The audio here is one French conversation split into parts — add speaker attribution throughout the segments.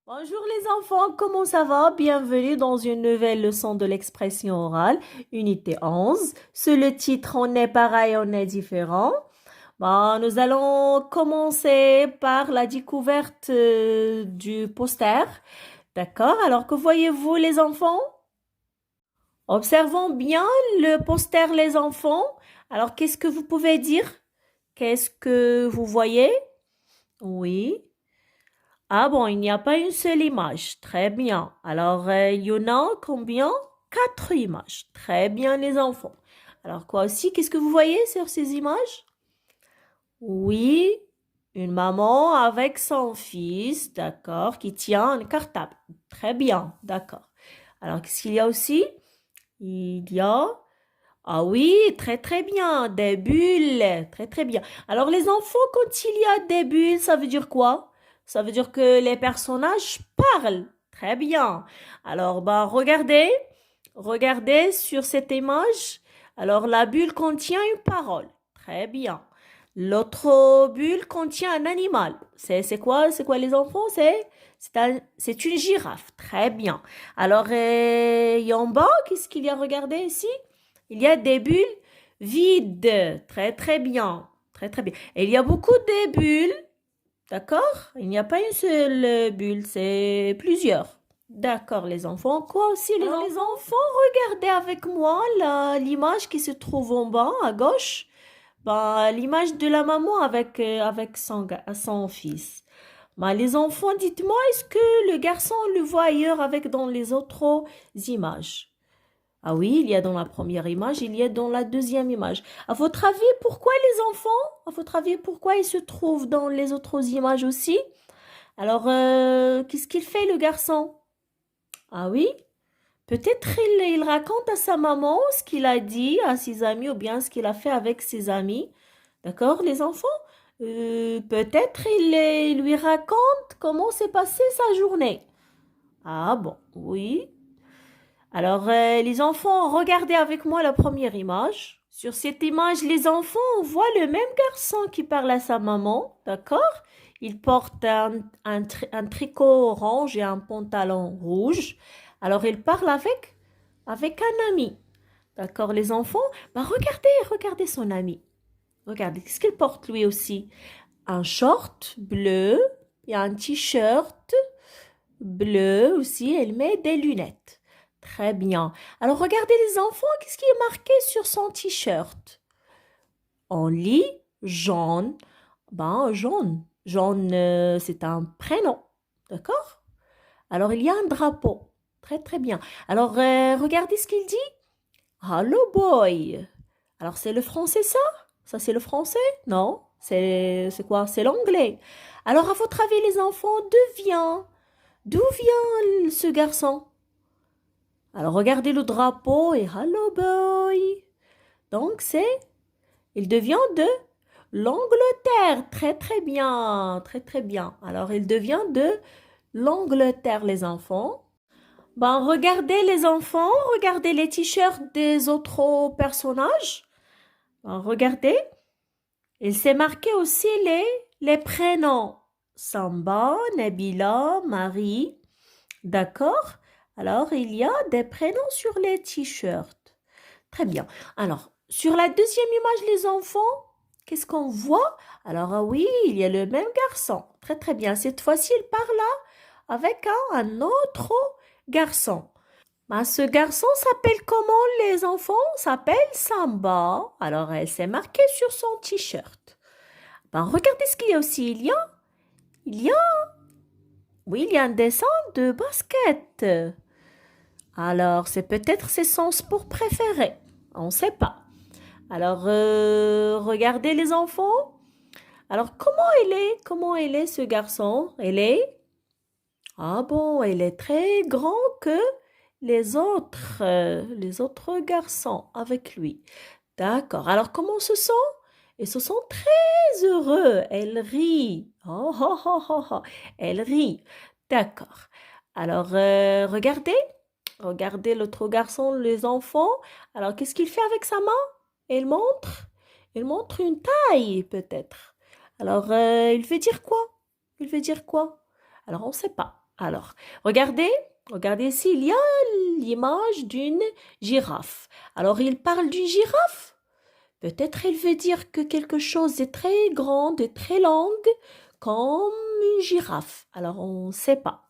Speaker 1: Bonjour les enfants, comment ça va? Bienvenue dans une nouvelle leçon de l'expression orale, unité 11. Sous le titre On est pareil, on est différent. Nous allons commencer par la découverte du poster. D'accord? Alors que voyez-vous les enfants? Observons bien le poster les enfants. Alors qu'est-ce que vous pouvez dire? Qu'est-ce que vous voyez? Oui. Ah bon, il n'y a pas une seule image. Très bien. Alors, il y en a combien? Quatre images. Très bien, les enfants. Alors, quoi aussi? Qu'est-ce que vous voyez sur ces images? Oui, une maman avec son fils, d'accord, qui tient un cartable. Très bien, d'accord. Alors, qu'est-ce qu'il y a aussi? Il y a... Ah oui, très très bien, des bulles. Très très bien. Alors, les enfants, quand il y a des bulles, ça veut dire quoi? Ça veut dire que les personnages parlent. Très bien. Alors, regardez sur cette image. Alors, la bulle contient une parole. Très bien. L'autre bulle contient un animal. C'est quoi? C'est quoi les enfants? C'est une girafe. Très bien. Alors, et en bas, qu'est-ce qu'il y a? Regardez ici. Il y a des bulles vides. Très, très bien. Très, très bien. Et il y a beaucoup de bulles. D'accord? Il n'y a pas une seule bulle, c'est plusieurs. D'accord, les enfants. Quoi aussi, les enfants, regardez avec moi l'image qui se trouve en bas, à gauche. L'image de la maman avec son fils. Les enfants, dites-moi, est-ce que le garçon le voit ailleurs avec dans les autres images? Ah oui, il y a dans la première image, il y a dans la deuxième image. À votre avis, pourquoi les enfants? À votre avis, pourquoi ils se trouvent dans les autres images aussi? Alors, qu'est-ce qu'il fait le garçon? Ah oui, peut-être il raconte à sa maman ce qu'il a dit à ses amis ou bien ce qu'il a fait avec ses amis. D'accord, les enfants? Peut-être il lui raconte comment s'est passée sa journée. Ah bon, oui. Alors, les enfants, regardez avec moi la première image. Sur cette image, les enfants, on voit le même garçon qui parle à sa maman, d'accord? Il porte un tricot orange et un pantalon rouge. Alors, il parle avec un ami, d'accord, les enfants? Regardez son ami. Regardez, qu'est-ce qu'il porte lui aussi? Un short bleu et un t-shirt bleu aussi. Elle met des lunettes. Très bien. Alors regardez les enfants, qu'est-ce qui est marqué sur son t-shirt? On lit jaune. Jaune. Jaune, c'est un prénom. D'accord? Alors il y a un drapeau. Très très bien. Alors regardez ce qu'il dit. Hello boy. Alors c'est le français ça? Ça c'est le français? Non? C'est quoi? C'est l'anglais. Alors à votre avis les enfants, d'où vient ce garçon? Alors regardez le drapeau et hello boy. Donc il devient de l'Angleterre. Très très bien, très très bien. Alors il devient de l'Angleterre les enfants. Regardez les enfants, regardez les t-shirts des autres personnages. Regardez, il s'est marqué aussi les prénoms. Samba, Nabila, Marie. D'accord? Alors, il y a des prénoms sur les t-shirts. Très bien. Alors, sur la deuxième image, les enfants, qu'est-ce qu'on voit? Alors, ah oui, il y a le même garçon. Très, très bien. Cette fois-ci, il parle là avec un autre garçon. Ce garçon s'appelle comment, les enfants? S'appelle Samba. Alors, elle s'est marquée sur son t-shirt. Regardez ce qu'il y a aussi. Il y a, oui, il y a un dessin de basket. Alors, c'est peut-être ses son sport préféré. On ne sait pas. Alors, regardez les enfants. Alors, comment il est ce garçon? Ah bon, il est très grand que les autres garçons avec lui. D'accord. Alors, comment se sent? Ils se sont très heureux. Elle rit. Oh, oh, oh, oh, oh. Elle rit. D'accord. Alors, regardez l'autre garçon, les enfants. Alors, qu'est-ce qu'il fait avec sa main? Il montre. Il montre une taille, peut-être. Alors, il veut dire quoi? Il veut dire quoi? Alors, on ne sait pas. Alors, regardez, regardez ici, il y a l'image d'une girafe. Alors, il parle d'une girafe. Peut-être il veut dire que quelque chose est très grand et très long, comme une girafe. Alors, on ne sait pas.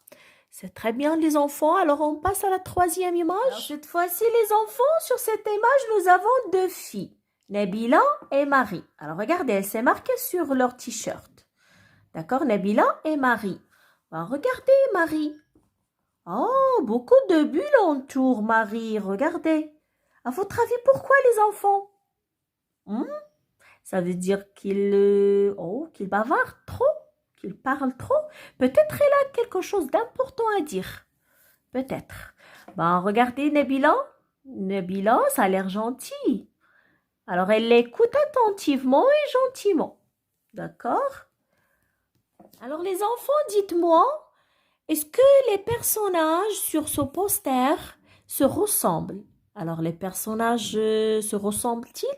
Speaker 1: C'est très bien, les enfants. Alors, on passe à la troisième image. Alors, cette fois-ci, les enfants, sur cette image, nous avons deux filles, Nabila et Marie. Alors, regardez, c'est marqué sur leur t-shirt. D'accord, Nabila et Marie. Regardez, Marie. Oh, beaucoup de bulles entourent Marie. Regardez. À votre avis, pourquoi les enfants? Hmm? Ça veut dire qu'il bavarde trop, qu'il parle trop. Peut-être elle a quelque chose d'important à dire. Peut-être. Regardez Nabila. Nabila, ça a l'air gentil. Alors, elle l'écoute attentivement et gentiment. D'accord? Alors, les enfants, dites-moi, est-ce que les personnages sur ce poster se ressemblent? Alors, les personnages se ressemblent-ils?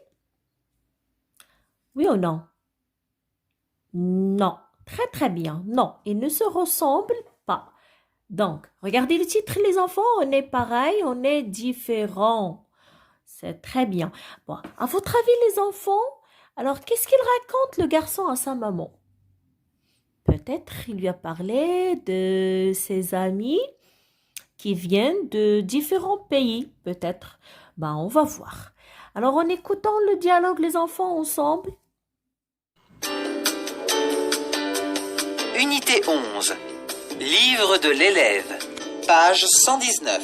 Speaker 1: Oui ou non? Non. Très très bien. Non, ils ne se ressemblent pas. Donc, regardez le titre, les enfants. On est pareil, on est différents. C'est très bien. Bon, à votre avis, les enfants, alors qu'est-ce qu'il raconte le garçon à sa maman? Peut-être il lui a parlé de ses amis qui viennent de différents pays, peut-être. On va voir. Alors, en écoutant le dialogue, les enfants, ensemble.
Speaker 2: Unité 11. Livre de l'élève. Page 119.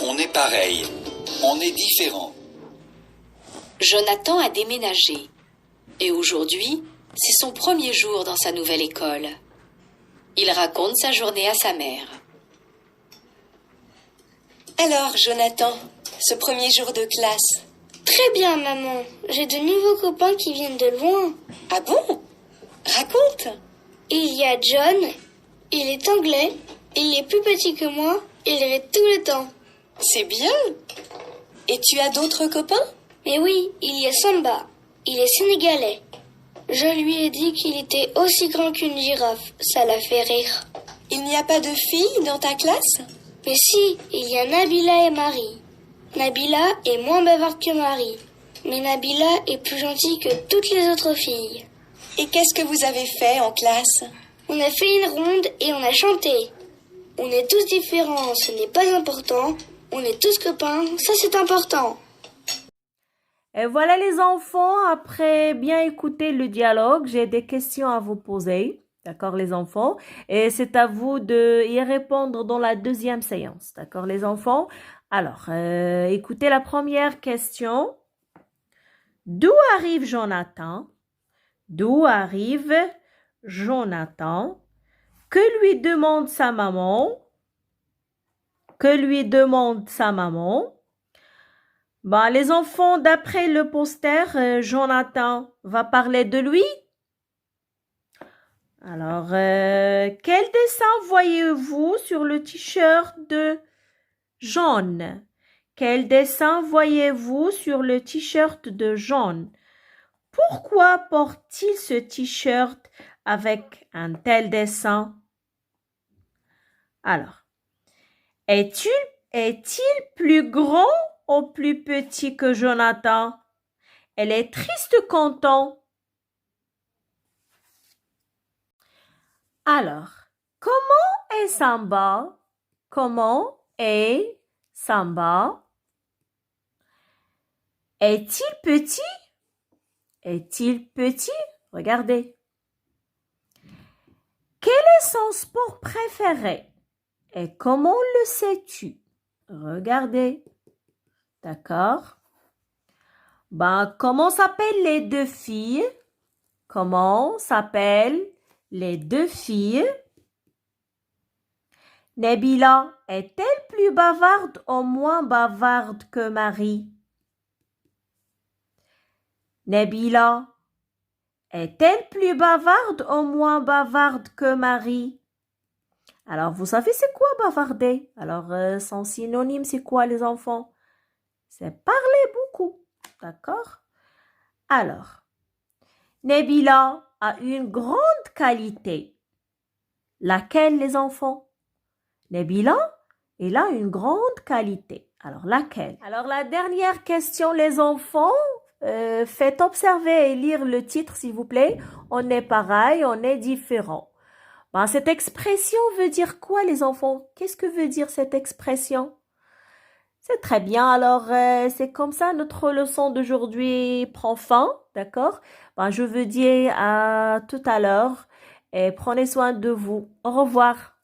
Speaker 3: On est pareil. On est différent.
Speaker 4: Jonathan a déménagé. Et aujourd'hui, c'est son premier jour dans sa nouvelle école. Il raconte sa journée à sa mère.
Speaker 5: Alors, Jonathan, ce premier jour de classe.
Speaker 6: Très bien, maman. J'ai de nouveaux copains qui viennent de loin.
Speaker 5: Ah bon? Raconte.
Speaker 6: Il y a John. Il est anglais. Il est plus petit que moi. Il rit tout le temps.
Speaker 5: C'est bien. Et tu as d'autres copains?
Speaker 6: Mais oui, il y a Samba. Il est sénégalais. Je lui ai dit qu'il était aussi grand qu'une girafe. Ça l'a fait rire.
Speaker 5: Il n'y a pas de filles dans ta classe?
Speaker 6: Mais si, il y a Nabila et Marie. Nabila est moins bavarde que Marie. Mais Nabila est plus gentille que toutes les autres filles.
Speaker 5: Et qu'est-ce que vous avez fait en classe?
Speaker 6: On a fait une ronde et on a chanté. On est tous différents, ce n'est pas important. On est tous copains, ça c'est important.
Speaker 1: Et voilà les enfants, après bien écouter le dialogue, j'ai des questions à vous poser. D'accord les enfants? Et c'est à vous de y répondre dans la deuxième séance. D'accord les enfants? Alors, écoutez la première question. D'où arrive Jonathan? D'où arrive Jonathan? Que lui demande sa maman? Que lui demande sa maman? Les enfants, d'après le poster, Jonathan va parler de lui. Alors, quel dessin voyez-vous sur le t-shirt de John? Quel dessin voyez-vous sur le t-shirt de John? Pourquoi porte-t-il ce t-shirt avec un tel dessin? Alors, est-il plus grand ou plus petit que Jonathan? Elle est triste content. Alors, comment est Samba? Comment est Samba? Est-il petit? Est-il petit? Regardez. Quel est son sport préféré? Et comment le sais-tu? Regardez. D'accord? Comment s'appellent les deux filles? Comment s'appellent les deux filles? Nabila est-elle plus bavarde ou moins bavarde que Marie? Nabila est-elle plus bavarde ou moins bavarde que Marie? Alors, vous savez c'est quoi bavarder? Alors, son synonyme, c'est quoi les enfants? C'est parler beaucoup. D'accord? Alors, Nabila a une grande qualité. Laquelle, les enfants? Nabila, elle a une grande qualité. Alors, laquelle? Alors, la dernière question, les enfants. Faites observer et lire le titre, s'il vous plaît. On est pareil, on est différent. Ben, cette expression veut dire quoi, les enfants? Qu'est-ce que veut dire cette expression? C'est très bien. Alors, c'est comme ça, notre leçon d'aujourd'hui prend fin, d'accord? Ben, je vous dis à tout à l'heure et prenez soin de vous. Au revoir.